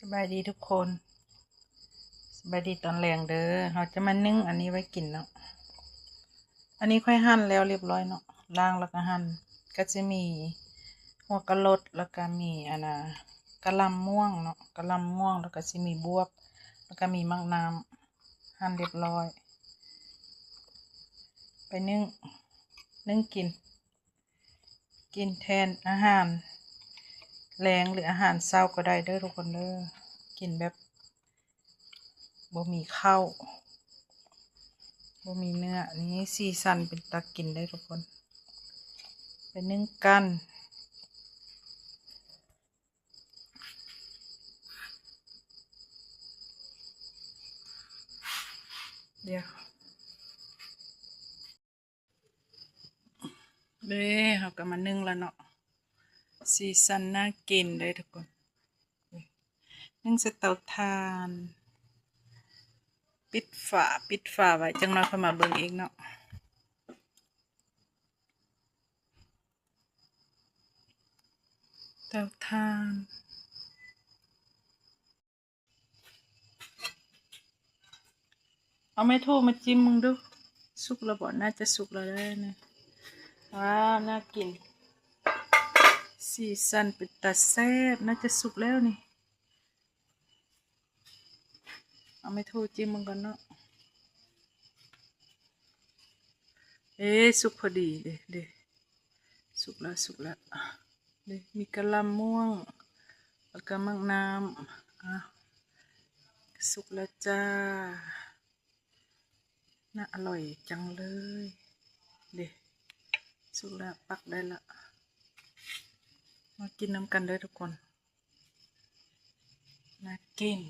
สบายดีทุกคนสบายดีตอนแรงเด้อเราจะมานึ่งอันนี้ไว้กินเนาะอันนี้ค่อยหั่นแล้วเรียบร้อยเนาะล้างแล้วก็หั่นก็จะมีหัวกะโหลดแล้วก็มีกะหล่ำม่วงเนาะกะหล่ำม่วงแล้วก็จะมีบวบแล้วก็มีมะนาวหั่นเรียบร้อยไปนึ่งกินแทนอาหารแรงหรืออาหารเช้าก็ได้เด้อทุกคนเด้อกินแบบบ่มีข้าวบ่มีเนื้อนี้สีสันเป็นตากินได้ทุกคนไปนึ่งกันเดี๋ยวเด้เขาก็มานึ่งแล้วเนาะสีสันน่ากินได้ทุกคนนึ่งใส่เตาถ่านปิดฝาไว้จังน้อยค่อยมาเบิ่งอีกเนาะเตาถ่านเอาไม่ถูกมาจิ้มมึงดูสุกแล้วบ่น่าจะสุกแล้วได้นะว้าวน่ากินสีสันเป็นตาแซ่บน่าจะสุกแล้วนี่เอาไม่ถูกจิ้มมึงก่อนเนาะสุกพอดีเด้สุกแล้วเด้มีกะหล่ำม่วงแล้วก็มะนาวสุกแล้วจ้าน่าอร่อยจังเลยเด้สุกแล้วปักได้ละมากินน้ำกันได้ทุกคนน่ากิน